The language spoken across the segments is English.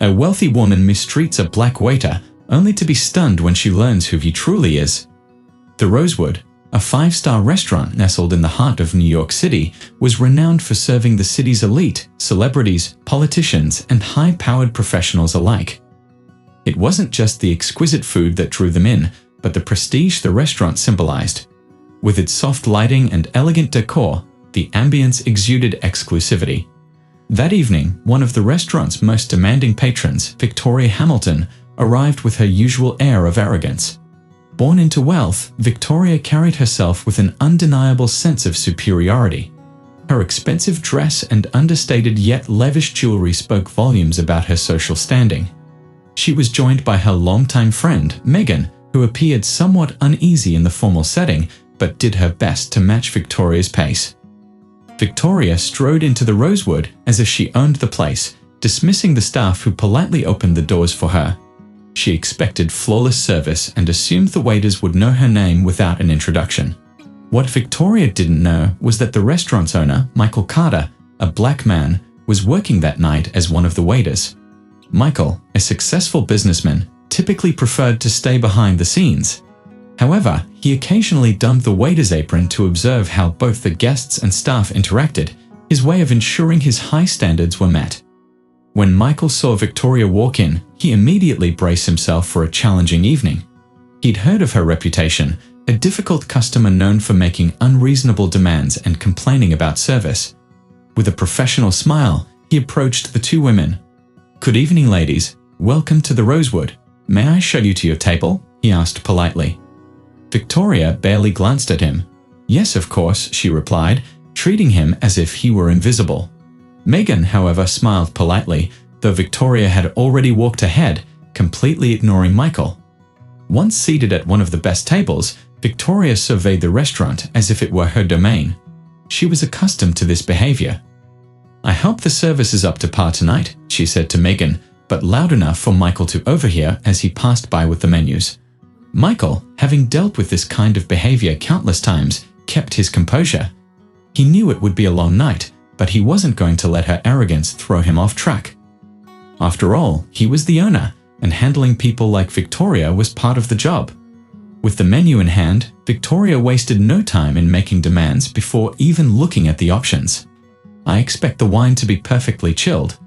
A wealthy woman mistreats a black waiter, only to be stunned when she learns who he truly is. The Rosewood, a 5-star restaurant nestled in the heart of New York City, was renowned for serving the city's elite, celebrities, politicians, and high-powered professionals alike. It wasn't just the exquisite food that drew them in, but the prestige the restaurant symbolized. With its soft lighting and elegant decor, the ambience exuded exclusivity. That evening, one of the restaurant's most demanding patrons, Victoria Hamilton, arrived with her usual air of arrogance. Born into wealth, Victoria carried herself with an undeniable sense of superiority. Her expensive dress and understated yet lavish jewelry spoke volumes about her social standing. She was joined by her longtime friend, Megan, who appeared somewhat uneasy in the formal setting, but did her best to match Victoria's pace. Victoria strode into the Rosewood as if she owned the place, dismissing the staff who politely opened the doors for her. She expected flawless service and assumed the waiters would know her name without an introduction. What Victoria didn't know was that the restaurant's owner, Michael Carter, a black man, was working that night as one of the waiters. Michael, a successful businessman, typically preferred to stay behind the scenes. However, he occasionally donned the waiter's apron to observe how both the guests and staff interacted, his way of ensuring his high standards were met. When Michael saw Victoria walk in, he immediately braced himself for a challenging evening. He'd heard of her reputation, a difficult customer known for making unreasonable demands and complaining about service. With a professional smile, he approached the two women. "Good evening, ladies. Welcome to the Rosewood. May I show you to your table?" he asked politely. Victoria barely glanced at him. "Yes, of course," she replied, treating him as if he were invisible. Megan, however, smiled politely, though Victoria had already walked ahead, completely ignoring Michael. Once seated at one of the best tables, Victoria surveyed the restaurant as if it were her domain. She was accustomed to this behavior. "I hope the service is up to par tonight," she said to Megan, but loud enough for Michael to overhear as he passed by with the menus. Michael, having dealt with this kind of behavior countless times, kept his composure. He knew it would be a long night, but he wasn't going to let her arrogance throw him off track. After all, he was the owner, and handling people like Victoria was part of the job. With the menu in hand, Victoria wasted no time in making demands before even looking at the options. "I expect the wine to be perfectly chilled.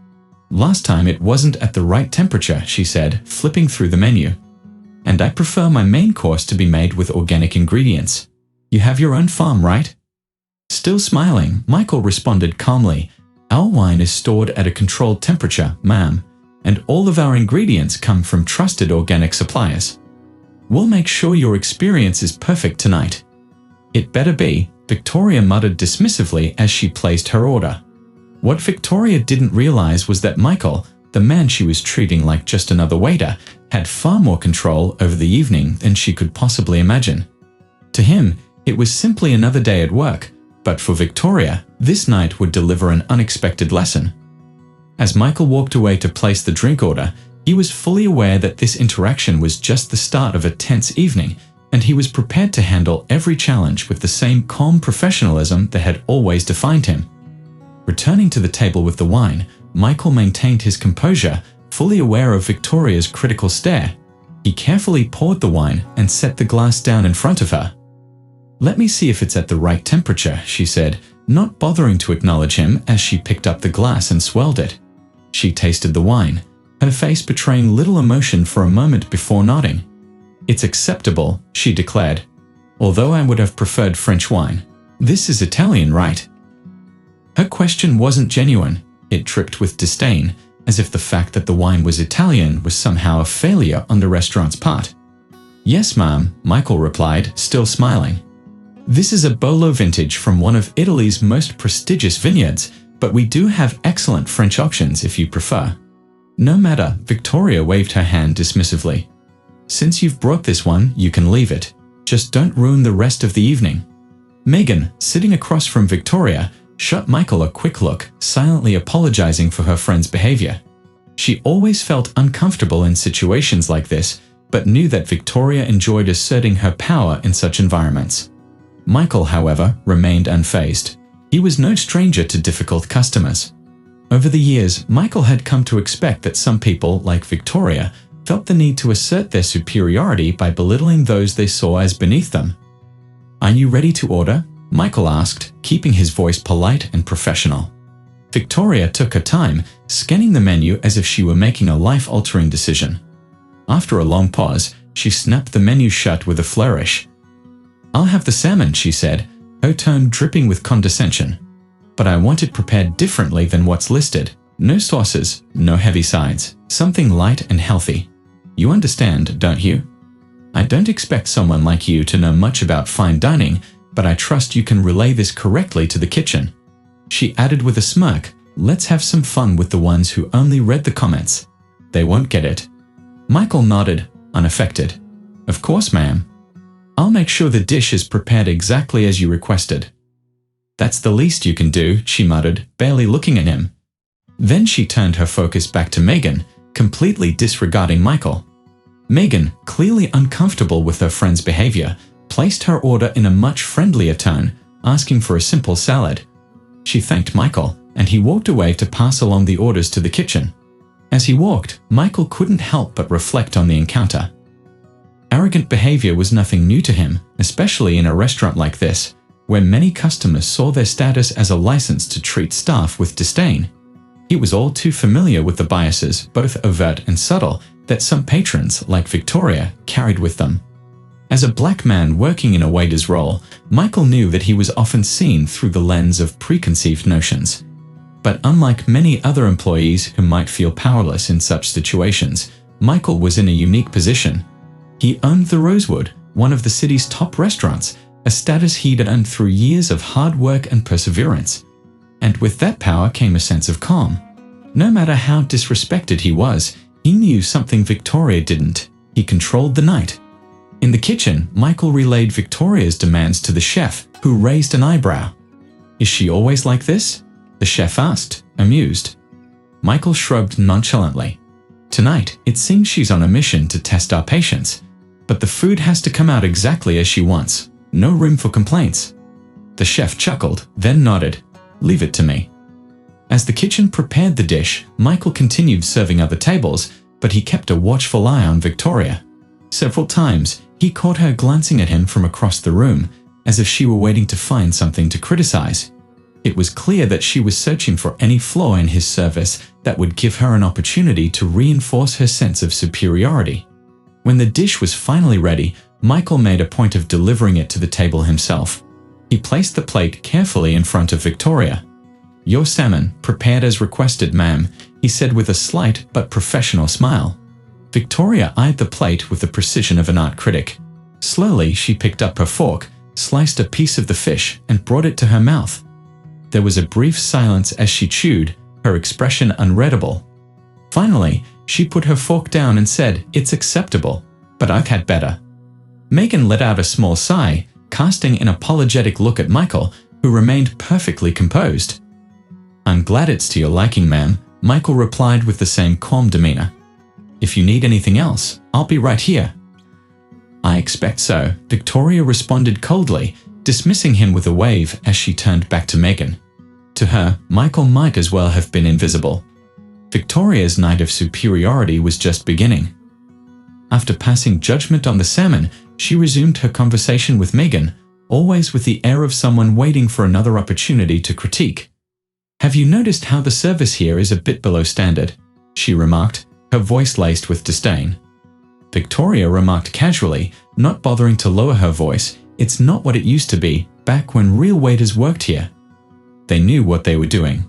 Last time it wasn't at the right temperature," she said, flipping through the menu. "And I prefer my main course to be made with organic ingredients. You have your own farm, right?" Still smiling, Michael responded calmly, "Our wine is stored at a controlled temperature, ma'am, and all of our ingredients come from trusted organic suppliers. We'll make sure your experience is perfect tonight." "It better be," Victoria muttered dismissively as she placed her order. What Victoria didn't realize was that Michael, the man she was treating like just another waiter, had far more control over the evening than she could possibly imagine. To him, it was simply another day at work, but for Victoria, this night would deliver an unexpected lesson. As Michael walked away to place the drink order, he was fully aware that this interaction was just the start of a tense evening, and he was prepared to handle every challenge with the same calm professionalism that had always defined him. Returning to the table with the wine, Michael maintained his composure, fully aware of Victoria's critical stare. He carefully poured the wine and set the glass down in front of her. "Let me see if it's at the right temperature," she said, not bothering to acknowledge him as she picked up the glass and swelled it. She tasted the wine, her face betraying little emotion for a moment before nodding. "It's acceptable," she declared, "although I would have preferred French wine. This is Italian, right?" Her question wasn't genuine. It dripped with disdain, as if the fact that the wine was Italian was somehow a failure on the restaurant's part. "Yes, ma'am," Michael replied, still smiling. "This is a Bolo vintage from one of Italy's most prestigious vineyards, but we do have excellent French options if you prefer." "No matter," Victoria waved her hand dismissively. "Since you've brought this one, you can leave it. Just don't ruin the rest of the evening." Megan, sitting across from Victoria, shot Michael a quick look, silently apologizing for her friend's behavior. She always felt uncomfortable in situations like this, but knew that Victoria enjoyed asserting her power in such environments. Michael, however, remained unfazed. He was no stranger to difficult customers. Over the years, Michael had come to expect that some people, like Victoria, felt the need to assert their superiority by belittling those they saw as beneath them. "Are you ready to order?" Michael asked, keeping his voice polite and professional. Victoria took her time, scanning the menu as if she were making a life-altering decision. After a long pause, she snapped the menu shut with a flourish. "I'll have the salmon," she said, her tone dripping with condescension. "But I want it prepared differently than what's listed. No sauces, no heavy sides, something light and healthy. You understand, don't you? I don't expect someone like you to know much about fine dining, but I trust you can relay this correctly to the kitchen." She added with a smirk, "Let's have some fun with the ones who only read the comments. They won't get it." Michael nodded, unaffected. "Of course, ma'am. I'll make sure the dish is prepared exactly as you requested." "That's the least you can do," she muttered, barely looking at him. Then she turned her focus back to Megan, completely disregarding Michael. Megan, clearly uncomfortable with her friend's behavior, placed her order in a much friendlier tone, asking for a simple salad. She thanked Michael, and he walked away to pass along the orders to the kitchen. As he walked, Michael couldn't help but reflect on the encounter. Arrogant behavior was nothing new to him, especially in a restaurant like this, where many customers saw their status as a license to treat staff with disdain. He was all too familiar with the biases, both overt and subtle, that some patrons, like Victoria, carried with them. As a black man working in a waiter's role, Michael knew that he was often seen through the lens of preconceived notions. But unlike many other employees who might feel powerless in such situations, Michael was in a unique position. He owned the Rosewood, one of the city's top restaurants, a status he'd earned through years of hard work and perseverance. And with that power came a sense of calm. No matter how disrespected he was, he knew something Victoria didn't. He controlled the night. In the kitchen, Michael relayed Victoria's demands to the chef, who raised an eyebrow. "Is she always like this?" the chef asked, amused. Michael shrugged nonchalantly. "Tonight, it seems she's on a mission to test our patience. But the food has to come out exactly as she wants. No room for complaints." The chef chuckled, then nodded. "Leave it to me." As the kitchen prepared the dish, Michael continued serving other tables, but he kept a watchful eye on Victoria. Several times, he caught her glancing at him from across the room, as if she were waiting to find something to criticize. It was clear that she was searching for any flaw in his service that would give her an opportunity to reinforce her sense of superiority. When the dish was finally ready, Michael made a point of delivering it to the table himself. He placed the plate carefully in front of Victoria. "Your salmon, prepared as requested, ma'am," he said with a slight but professional smile. Victoria eyed the plate with the precision of an art critic. Slowly, she picked up her fork, sliced a piece of the fish, and brought it to her mouth. There was a brief silence as she chewed, her expression unreadable. Finally, she put her fork down and said, "It's acceptable, but I've had better." Megan let out a small sigh, casting an apologetic look at Michael, who remained perfectly composed. "I'm glad it's to your liking, ma'am," Michael replied with the same calm demeanor. "If you need anything else, I'll be right here." "I expect so," Victoria responded coldly, dismissing him with a wave as she turned back to Megan. To her, Michael might as well have been invisible. Victoria's night of superiority was just beginning. After passing judgment on the salmon, she resumed her conversation with Megan, always with the air of someone waiting for another opportunity to critique. "Have you noticed how the service here is a bit below standard?" she remarked, her voice laced with disdain. Victoria remarked casually, not bothering to lower her voice, "It's not what it used to be, back when real waiters worked here." They knew what they were doing.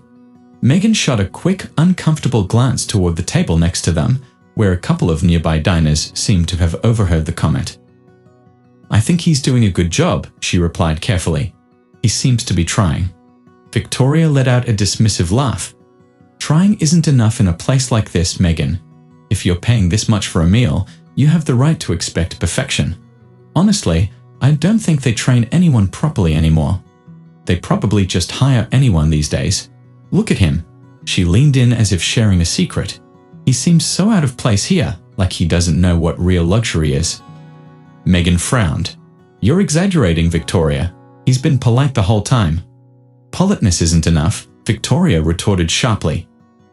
Megan shot a quick, uncomfortable glance toward the table next to them, where a couple of nearby diners seemed to have overheard the comment. "I think he's doing a good job," she replied carefully. "He seems to be trying." Victoria let out a dismissive laugh. "Trying isn't enough in a place like this, Megan. If you're paying this much for a meal, you have the right to expect perfection. Honestly, I don't think they train anyone properly anymore. They probably just hire anyone these days. Look at him." She leaned in as if sharing a secret. "He seems so out of place here, like he doesn't know what real luxury is." Megan frowned. "You're exaggerating, Victoria. He's been polite the whole time." "Politeness isn't enough," Victoria retorted sharply.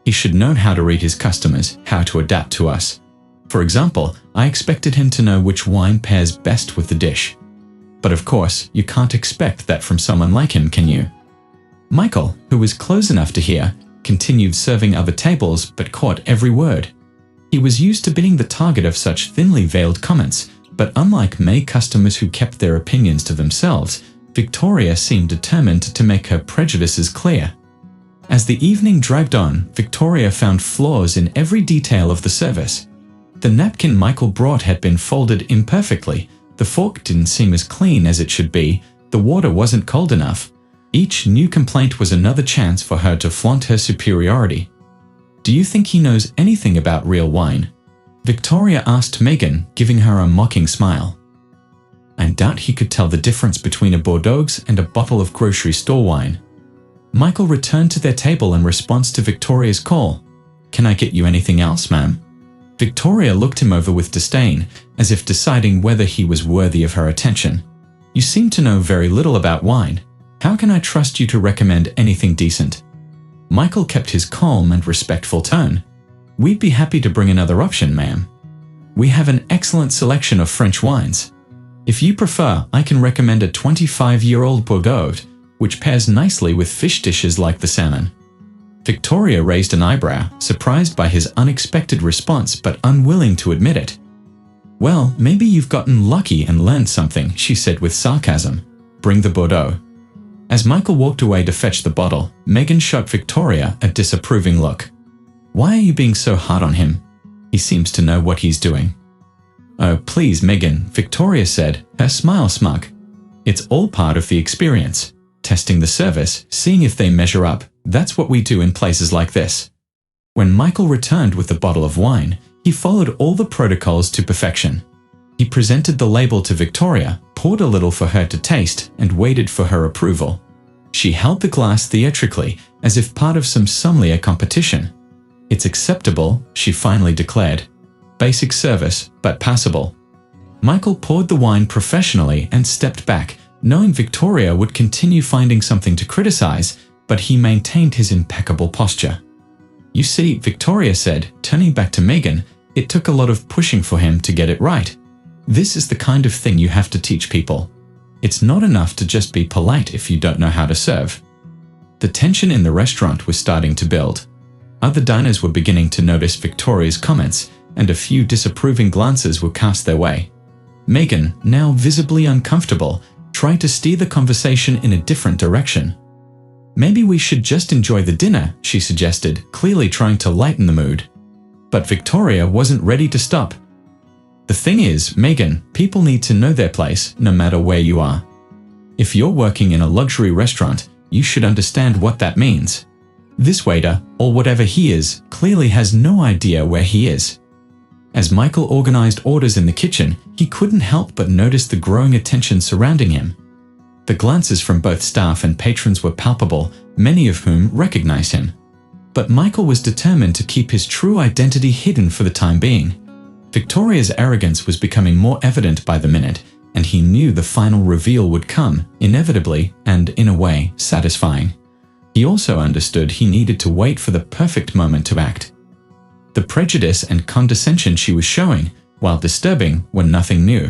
He should know how to read his customers, how to adapt to us. For example, I expected him to know which wine pairs best with the dish. But of course, you can't expect that from someone like him, can you? Michael, who was close enough to hear, continued serving other tables but caught every word. He was used to being the target of such thinly veiled comments, but unlike many customers who kept their opinions to themselves, Victoria seemed determined to make her prejudices clear. As the evening dragged on, Victoria found flaws in every detail of the service. The napkin Michael brought had been folded imperfectly, the fork didn't seem as clean as it should be, the water wasn't cold enough. Each new complaint was another chance for her to flaunt her superiority. "Do you think he knows anything about real wine?" Victoria asked Megan, giving her a mocking smile. "I doubt he could tell the difference between a Bordeaux and a bottle of grocery store wine." Michael returned to their table in response to Victoria's call. "Can I get you anything else, ma'am?" Victoria looked him over with disdain, as if deciding whether he was worthy of her attention. "You seem to know very little about wine. How can I trust you to recommend anything decent?" Michael kept his calm and respectful tone. "We'd be happy to bring another option, ma'am. We have an excellent selection of French wines. If you prefer, I can recommend a 25-year-old Bordeaux, which pairs nicely with fish dishes like the salmon." Victoria raised an eyebrow, surprised by his unexpected response but unwilling to admit it. "Well, maybe you've gotten lucky and learned something," she said with sarcasm. "Bring the Bordeaux." As Michael walked away to fetch the bottle, Megan shot Victoria a disapproving look. "Why are you being so hard on him? He seems to know what he's doing." "Oh, please, Megan," Victoria said, her smile smug. "It's all part of the experience. Testing the service, seeing if they measure up, that's what we do in places like this." When Michael returned with the bottle of wine, he followed all the protocols to perfection. He presented the label to Victoria, poured a little for her to taste, and waited for her approval. She held the glass theatrically, as if part of some sommelier competition. "It's acceptable," she finally declared. "Basic service, but passable." Michael poured the wine professionally and stepped back, knowing Victoria would continue finding something to criticize, but he maintained his impeccable posture. "You see," Victoria said, turning back to Megan, "it took a lot of pushing for him to get it right. This is the kind of thing you have to teach people. It's not enough to just be polite if you don't know how to serve." The tension in the restaurant was starting to build. Other diners were beginning to notice Victoria's comments, and a few disapproving glances were cast their way. Megan, now visibly uncomfortable, tried to steer the conversation in a different direction. "Maybe we should just enjoy the dinner," she suggested, clearly trying to lighten the mood. But Victoria wasn't ready to stop. "The thing is, Megan, people need to know their place, no matter where you are. If you're working in a luxury restaurant, you should understand what that means. This waiter, or whatever he is, clearly has no idea where he is." As Michael organized orders in the kitchen, he couldn't help but notice the growing attention surrounding him. The glances from both staff and patrons were palpable, many of whom recognized him. But Michael was determined to keep his true identity hidden for the time being. Victoria's arrogance was becoming more evident by the minute, and he knew the final reveal would come, inevitably and, in a way, satisfying. He also understood he needed to wait for the perfect moment to act. The prejudice and condescension she was showing, while disturbing, were nothing new.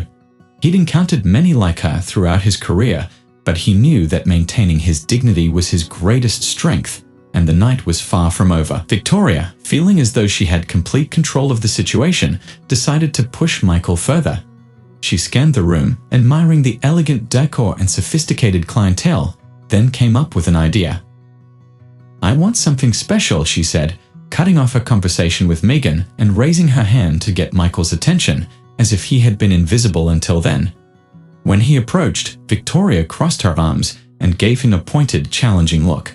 He'd encountered many like her throughout his career, but he knew that maintaining his dignity was his greatest strength, and the night was far from over. Victoria, feeling as though she had complete control of the situation, decided to push Michael further. She scanned the room, admiring the elegant decor and sophisticated clientele, then came up with an idea. "I want something special," she said, cutting off her conversation with Megan and raising her hand to get Michael's attention, as if he had been invisible until then. When he approached, Victoria crossed her arms and gave him a pointed, challenging look.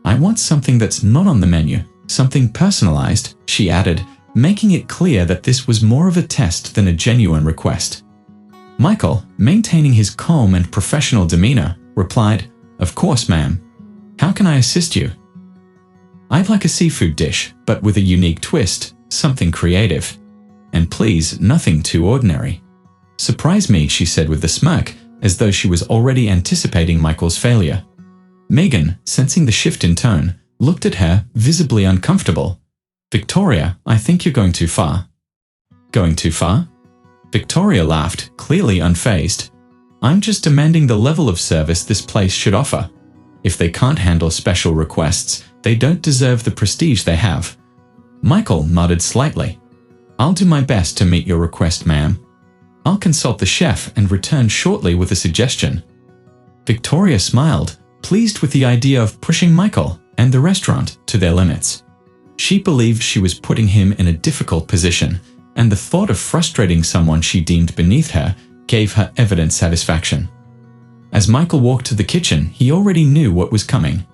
"I want something that's not on the menu, something personalized," she added, making it clear that this was more of a test than a genuine request. Michael, maintaining his calm and professional demeanor, replied, "Of course, ma'am. How can I assist you?" "I'd like a seafood dish, but with a unique twist, something creative. And please, nothing too ordinary." "Surprise me," she said with a smirk, as though she was already anticipating Michael's failure. Megan, sensing the shift in tone, looked at her, visibly uncomfortable. "Victoria, I think you're going too far." "Going too far?" Victoria laughed, clearly unfazed. "I'm just demanding the level of service this place should offer. If they can't handle special requests, they don't deserve the prestige they have." Michael nodded slightly. "I'll do my best to meet your request, ma'am. I'll consult the chef and return shortly with a suggestion." Victoria smiled, pleased with the idea of pushing Michael and the restaurant to their limits. She believed she was putting him in a difficult position, and the thought of frustrating someone she deemed beneath her gave her evident satisfaction. As Michael walked to the kitchen, he already knew what was coming.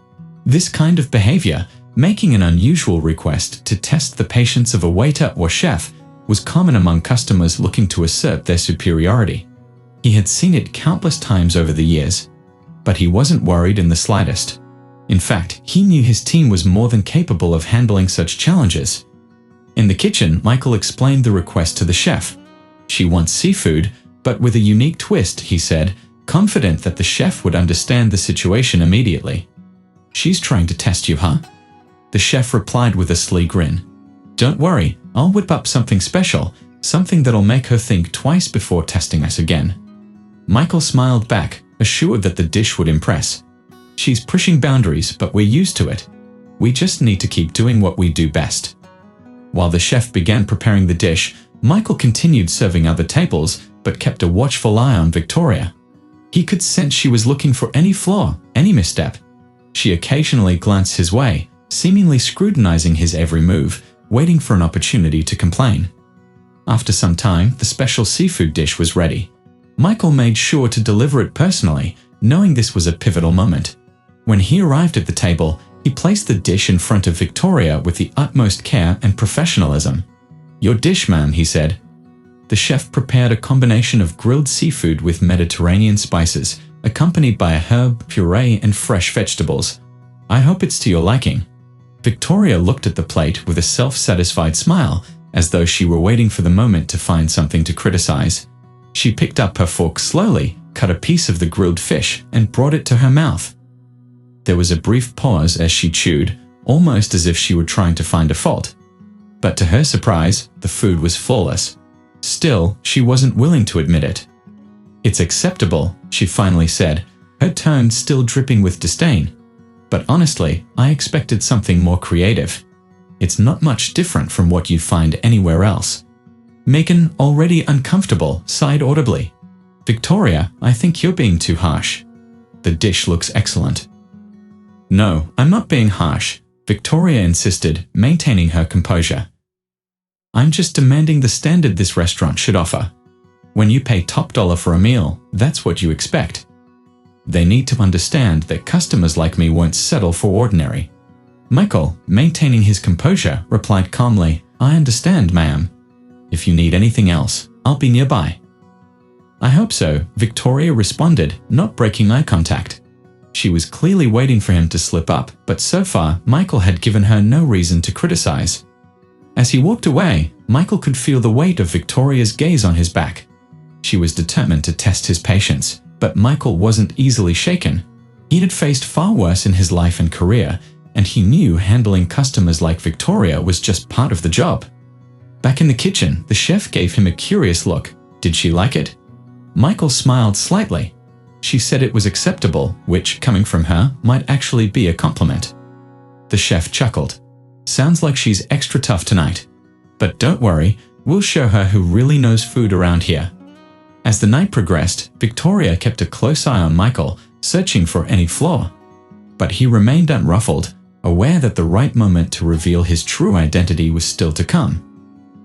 This kind of behavior, making an unusual request to test the patience of a waiter or chef, was common among customers looking to assert their superiority. He had seen it countless times over the years, but he wasn't worried in the slightest. In fact, he knew his team was more than capable of handling such challenges. In the kitchen, Michael explained the request to the chef. "She wants seafood, but with a unique twist," he said, confident that the chef would understand the situation immediately. "She's trying to test you, huh?" The chef replied with a sly grin. "Don't worry, I'll whip up something special, something that'll make her think twice before testing us again." Michael smiled back, assured that the dish would impress. "She's pushing boundaries, but we're used to it. We just need to keep doing what we do best." While the chef began preparing the dish, Michael continued serving other tables, but kept a watchful eye on Victoria. He could sense she was looking for any flaw, any misstep. She occasionally glanced his way, seemingly scrutinizing his every move, waiting for an opportunity to complain. After some time, the special seafood dish was ready. Michael made sure to deliver it personally, knowing this was a pivotal moment. When he arrived at the table, he placed the dish in front of Victoria with the utmost care and professionalism. "Your dish, ma'am," he said. The chef prepared a combination of grilled seafood with Mediterranean spices, accompanied by a herb puree and fresh vegetables. "I hope it's to your liking." Victoria looked at the plate with a self-satisfied smile, as though she were waiting for the moment to find something to criticize. She picked up her fork slowly, cut a piece of the grilled fish, and brought it to her mouth. There was a brief pause as she chewed, almost as if she were trying to find a fault. But to her surprise, the food was flawless. Still, she wasn't willing to admit it. "It's acceptable," she finally said, her tone still dripping with disdain. "But honestly, I expected something more creative. It's not much different from what you'd find anywhere else." Megan, already uncomfortable, sighed audibly. "Victoria, I think you're being too harsh. The dish looks excellent." "No, I'm not being harsh," Victoria insisted, maintaining her composure. "I'm just demanding the standard this restaurant should offer. When you pay top dollar for a meal, that's what you expect. They need to understand that customers like me won't settle for ordinary." Michael, maintaining his composure, replied calmly, "I understand, ma'am. If you need anything else, I'll be nearby." "I hope so," Victoria responded, not breaking eye contact. She was clearly waiting for him to slip up, but so far, Michael had given her no reason to criticize. As he walked away, Michael could feel the weight of Victoria's gaze on his back. She was determined to test his patience, but Michael wasn't easily shaken. He had faced far worse in his life and career, and he knew handling customers like Victoria was just part of the job. Back in the kitchen, the chef gave him a curious look. Did she like it? Michael smiled slightly. She said it was acceptable, which, coming from her, might actually be a compliment. The chef chuckled. "Sounds like she's extra tough tonight. But don't worry, we'll show her who really knows food around here." As the night progressed, Victoria kept a close eye on Michael, searching for any flaw. But he remained unruffled, aware that the right moment to reveal his true identity was still to come.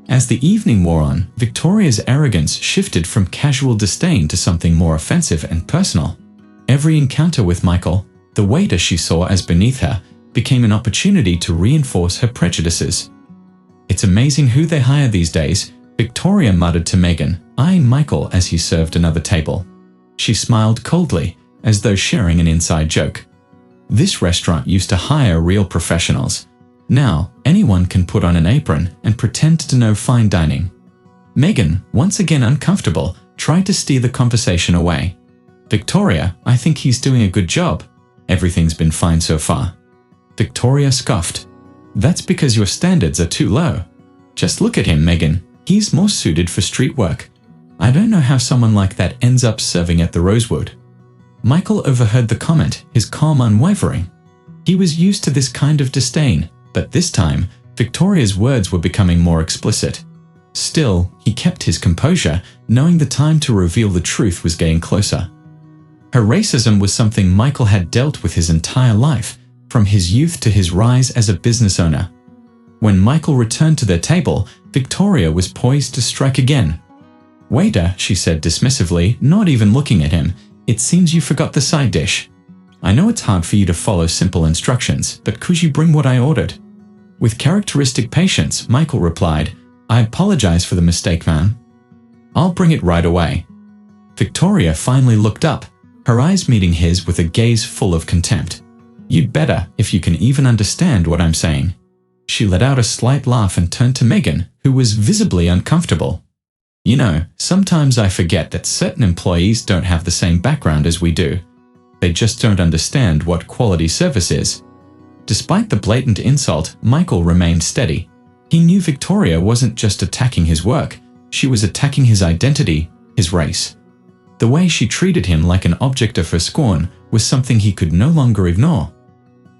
As the evening wore on, Victoria's arrogance shifted from casual disdain to something more offensive and personal. Every encounter with Michael, the waiter she saw as beneath her, became an opportunity to reinforce her prejudices. "It's amazing who they hire these days," Victoria muttered to Megan, eyeing Michael as he served another table. She smiled coldly, as though sharing an inside joke. This restaurant used to hire real professionals. Now, anyone can put on an apron and pretend to know fine dining. Megan, once again uncomfortable, tried to steer the conversation away. "Victoria, I think he's doing a good job. Everything's been fine so far." Victoria scoffed. That's because your standards are too low. Just look at him, Megan. He's more suited for street work. I don't know how someone like that ends up serving at the Rosewood. Michael overheard the comment, his calm unwavering. He was used to this kind of disdain, but this time, Victoria's words were becoming more explicit. Still, he kept his composure, knowing the time to reveal the truth was getting closer. Her racism was something Michael had dealt with his entire life, from his youth to his rise as a business owner. When Michael returned to their table, Victoria was poised to strike again. "Waiter," she said dismissively, not even looking at him, "it seems you forgot the side dish. I know it's hard for you to follow simple instructions, but could you bring what I ordered?" With characteristic patience, Michael replied, "I apologize for the mistake, ma'am. I'll bring it right away." Victoria finally looked up, her eyes meeting his with a gaze full of contempt. "You'd better, if you can even understand what I'm saying." She let out a slight laugh and turned to Megan, who was visibly uncomfortable. "You know, sometimes I forget that certain employees don't have the same background as we do. They just don't understand what quality service is." Despite the blatant insult, Michael remained steady. He knew Victoria wasn't just attacking his work, she was attacking his identity, his race. The way she treated him like an object of her scorn was something he could no longer ignore.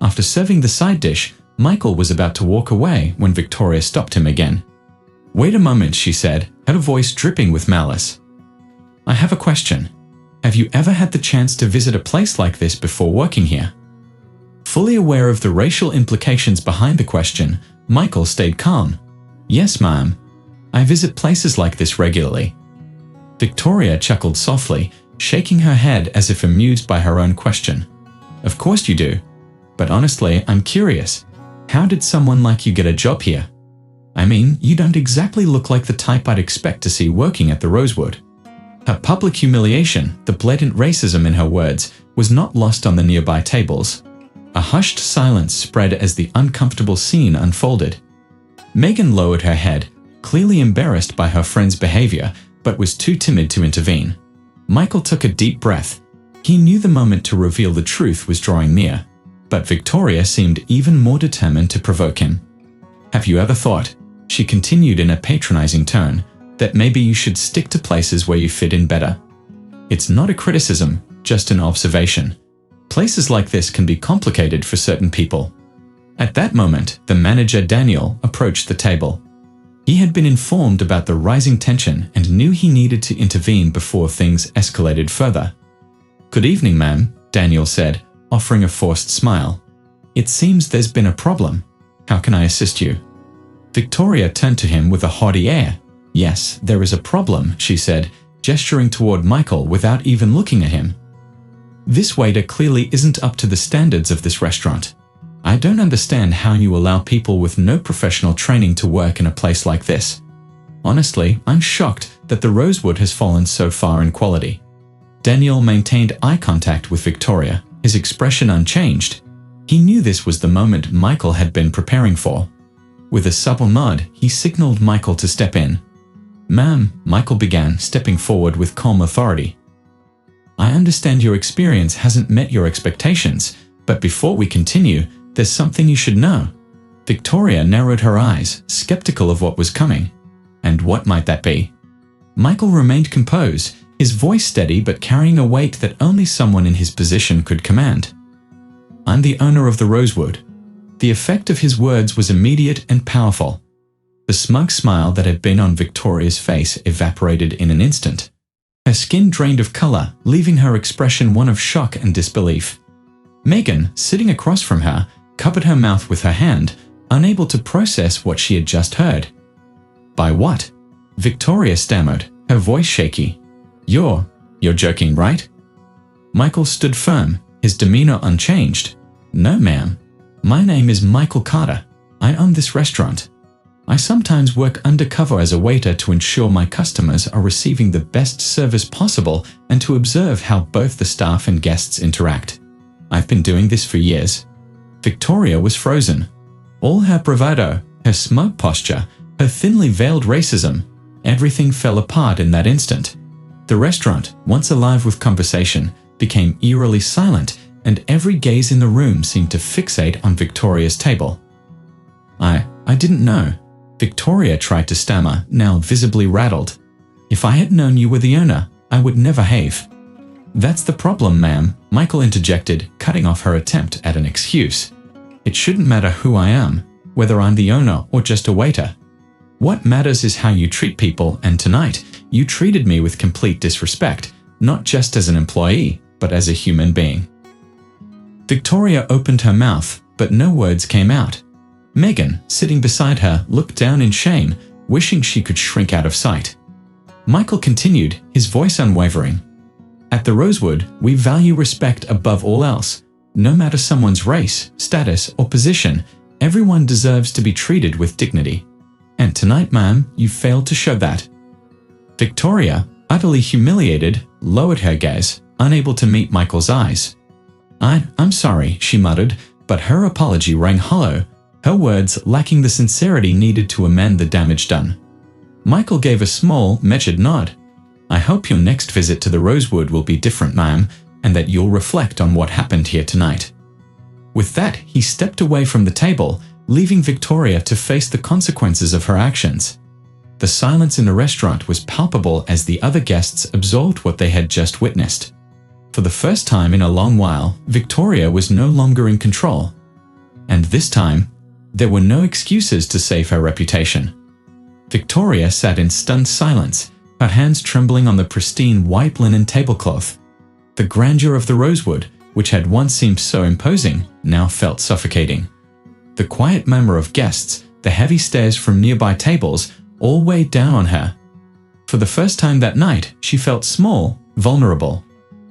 After serving the side dish, Michael was about to walk away when Victoria stopped him again. "Wait a moment," she said, her voice dripping with malice. "I have a question. Have you ever had the chance to visit a place like this before working here?" Fully aware of the racial implications behind the question, Michael stayed calm. "Yes, ma'am. I visit places like this regularly." Victoria chuckled softly, shaking her head as if amused by her own question. "Of course you do. But honestly, I'm curious. How did someone like you get a job here? I mean, you don't exactly look like the type I'd expect to see working at the Rosewood." Her public humiliation, the blatant racism in her words, was not lost on the nearby tables. A hushed silence spread as the uncomfortable scene unfolded. Megan lowered her head, clearly embarrassed by her friend's behavior, but was too timid to intervene. Michael took a deep breath. He knew the moment to reveal the truth was drawing near, but Victoria seemed even more determined to provoke him. "Have you ever thought," she continued in a patronizing tone, "that maybe you should stick to places where you fit in better? It's not a criticism, just an observation. Places like this can be complicated for certain people." At that moment, the manager Daniel approached the table. He had been informed about the rising tension and knew he needed to intervene before things escalated further. "Good evening, ma'am," Daniel said, offering a forced smile. "It seems there's been a problem. How can I assist you?" Victoria turned to him with a haughty air. "Yes, there is a problem," she said, gesturing toward Michael without even looking at him. "This waiter clearly isn't up to the standards of this restaurant. I don't understand how you allow people with no professional training to work in a place like this. Honestly, I'm shocked that the Rosewood has fallen so far in quality." Daniel maintained eye contact with Victoria, his expression unchanged. He knew this was the moment Michael had been preparing for. With a supple nod, he signaled Michael to step in. "Ma'am," Michael began, stepping forward with calm authority. "I understand your experience hasn't met your expectations, but before we continue, there's something you should know." Victoria narrowed her eyes, skeptical of what was coming. "And what might that be?" Michael remained composed, his voice steady but carrying a weight that only someone in his position could command. "I'm the owner of the Rosewood." The effect of his words was immediate and powerful. The smug smile that had been on Victoria's face evaporated in an instant. Her skin drained of color, leaving her expression one of shock and disbelief. Megan, sitting across from her, covered her mouth with her hand, unable to process what she had just heard. "By what?" Victoria stammered, her voice shaky. You're joking, right?" Michael stood firm, his demeanor unchanged. "No, ma'am. My name is Michael Carter. I own this restaurant. I sometimes work undercover as a waiter to ensure my customers are receiving the best service possible and to observe how both the staff and guests interact. I've been doing this for years." Victoria was frozen. All her bravado, her smug posture, her thinly veiled racism, everything fell apart in that instant. The restaurant, once alive with conversation, became eerily silent and every gaze in the room seemed to fixate on Victoria's table. I didn't know. Victoria tried to stammer, now visibly rattled. If I had known you were the owner, I would never have. That's the problem, ma'am, Michael interjected, cutting off her attempt at an excuse. It shouldn't matter who I am, whether I'm the owner or just a waiter. What matters is how you treat people, and tonight, you treated me with complete disrespect, not just as an employee, but as a human being. Victoria opened her mouth, but no words came out. Megan, sitting beside her, looked down in shame, wishing she could shrink out of sight. Michael continued, his voice unwavering. At the Rosewood, we value respect above all else. No matter someone's race, status, or position, everyone deserves to be treated with dignity. And tonight, ma'am, you failed to show that. Victoria, utterly humiliated, lowered her gaze, unable to meet Michael's eyes. I'm sorry, she muttered, but her apology rang hollow, her words lacking the sincerity needed to amend the damage done. Michael gave a small, measured nod. I hope your next visit to the Rosewood will be different, ma'am, and that you'll reflect on what happened here tonight. With that, he stepped away from the table, leaving Victoria to face the consequences of her actions. The silence in the restaurant was palpable as the other guests absorbed what they had just witnessed. For the first time in a long while, Victoria was no longer in control. And this time, there were no excuses to save her reputation. Victoria sat in stunned silence, her hands trembling on the pristine white linen tablecloth. The grandeur of the Rosewood, which had once seemed so imposing, now felt suffocating. The quiet murmur of guests, the heavy stares from nearby tables, all weighed down on her. For the first time that night, she felt small, vulnerable.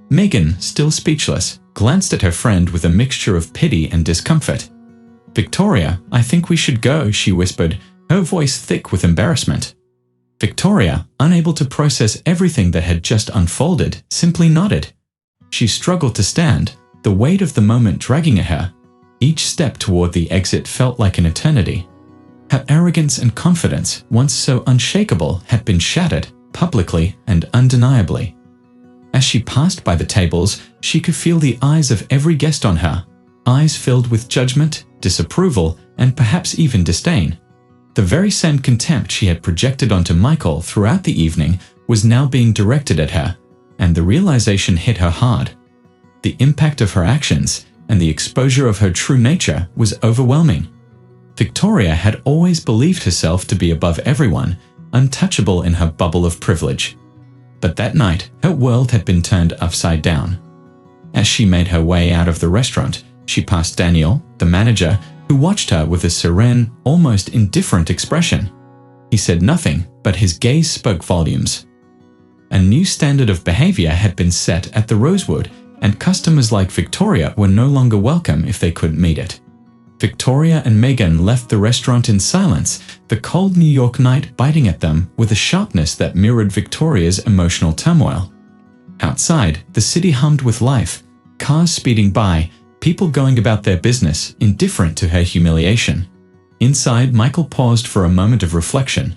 Megan, still speechless, glanced at her friend with a mixture of pity and discomfort. Victoria, I think we should go, she whispered, her voice thick with embarrassment. Victoria, unable to process everything that had just unfolded, simply nodded. She struggled to stand, the weight of the moment dragging at her. Each step toward the exit felt like an eternity. Her arrogance and confidence, once so unshakable, had been shattered, publicly and undeniably. As she passed by the tables, she could feel the eyes of every guest on her, eyes filled with judgment, disapproval, and perhaps even disdain. The very same contempt she had projected onto Michael throughout the evening was now being directed at her, and the realization hit her hard. The impact of her actions and the exposure of her true nature was overwhelming. Victoria had always believed herself to be above everyone, untouchable in her bubble of privilege. But that night, her world had been turned upside down. As she made her way out of the restaurant, she passed Daniel, the manager, who watched her with a serene, almost indifferent expression. He said nothing, but his gaze spoke volumes. A new standard of behavior had been set at the Rosewood, and customers like Victoria were no longer welcome if they couldn't meet it. Victoria and Megan left the restaurant in silence, the cold New York night biting at them with a sharpness that mirrored Victoria's emotional turmoil. Outside, the city hummed with life, cars speeding by, people going about their business, indifferent to her humiliation. Inside, Michael paused for a moment of reflection.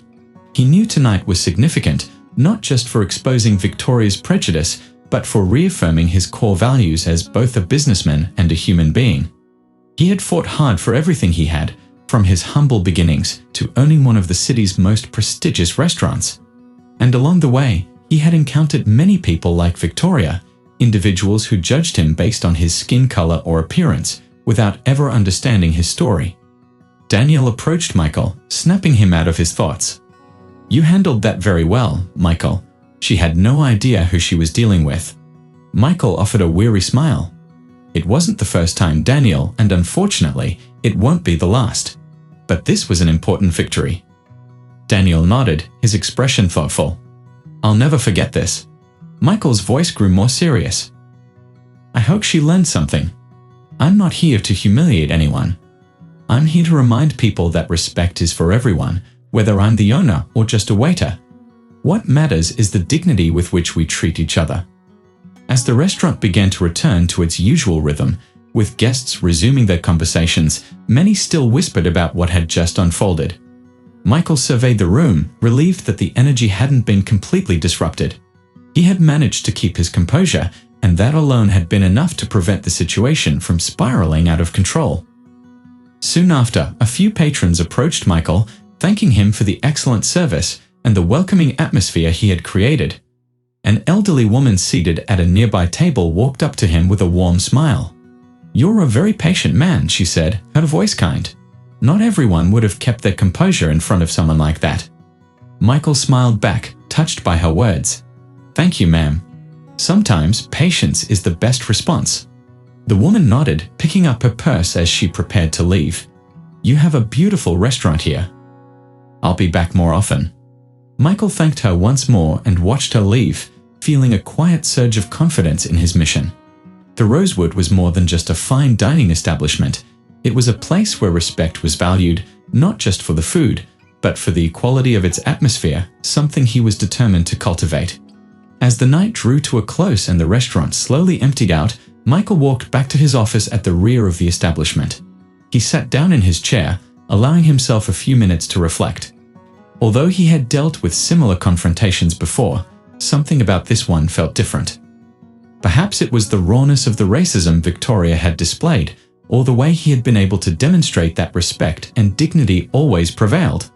He knew tonight was significant, not just for exposing Victoria's prejudice, but for reaffirming his core values as both a businessman and a human being. He had fought hard for everything he had, from his humble beginnings to owning one of the city's most prestigious restaurants. And along the way, he had encountered many people like Victoria, individuals who judged him based on his skin color or appearance, without ever understanding his story. Daniel approached Michael, snapping him out of his thoughts. You handled that very well, Michael. She had no idea who she was dealing with. Michael offered a weary smile. It wasn't the first time, Daniel, and unfortunately, it won't be the last. But this was an important victory. Daniel nodded, his expression thoughtful. I'll never forget this. Michael's voice grew more serious. I hope she learned something. I'm not here to humiliate anyone. I'm here to remind people that respect is for everyone, whether I'm the owner or just a waiter. What matters is the dignity with which we treat each other. As the restaurant began to return to its usual rhythm, with guests resuming their conversations, many still whispered about what had just unfolded. Michael surveyed the room, relieved that the energy hadn't been completely disrupted. He had managed to keep his composure, and that alone had been enough to prevent the situation from spiraling out of control. Soon after, a few patrons approached Michael, thanking him for the excellent service and the welcoming atmosphere he had created. An elderly woman seated at a nearby table walked up to him with a warm smile. "You're a very patient man," she said, her voice kind. Not everyone would have kept their composure in front of someone like that. Michael smiled back, touched by her words. "Thank you, ma'am. Sometimes patience is the best response." The woman nodded, picking up her purse as she prepared to leave. "You have a beautiful restaurant here. I'll be back more often." Michael thanked her once more and watched her leave, feeling a quiet surge of confidence in his mission. The Rosewood was more than just a fine dining establishment. It was a place where respect was valued, not just for the food, but for the quality of its atmosphere, something he was determined to cultivate. As the night drew to a close and the restaurant slowly emptied out, Michael walked back to his office at the rear of the establishment. He sat down in his chair, allowing himself a few minutes to reflect. Although he had dealt with similar confrontations before, something about this one felt different. Perhaps it was the rawness of the racism Victoria had displayed, or the way he had been able to demonstrate that respect and dignity always prevailed.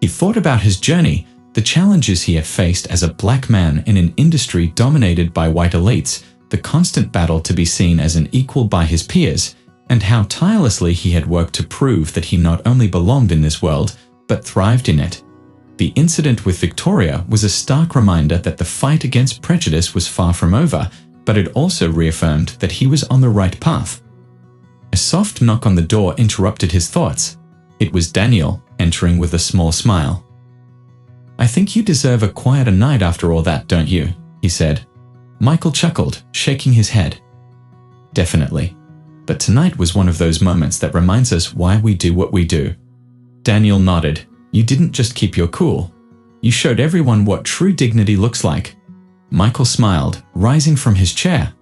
He thought about his journey, the challenges he had faced as a black man in an industry dominated by white elites, the constant battle to be seen as an equal by his peers, and how tirelessly he had worked to prove that he not only belonged in this world, but thrived in it. The incident with Victoria was a stark reminder that the fight against prejudice was far from over, but it also reaffirmed that he was on the right path. A soft knock on the door interrupted his thoughts. It was Daniel, entering with a small smile. "I think you deserve a quieter night after all that, don't you?" he said. Michael chuckled, shaking his head. "Definitely. But tonight was one of those moments that reminds us why we do what we do." Daniel nodded. "You didn't just keep your cool. You showed everyone what true dignity looks like." Michael smiled, rising from his chair.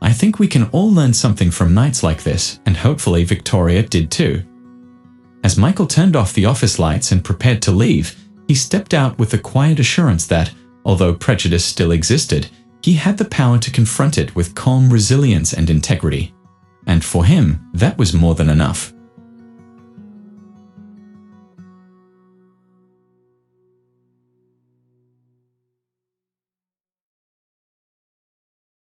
"I think we can all learn something from nights like this, and hopefully Victoria did too." As Michael turned off the office lights and prepared to leave, he stepped out with the quiet assurance that, although prejudice still existed, he had the power to confront it with calm resilience and integrity. And for him, that was more than enough.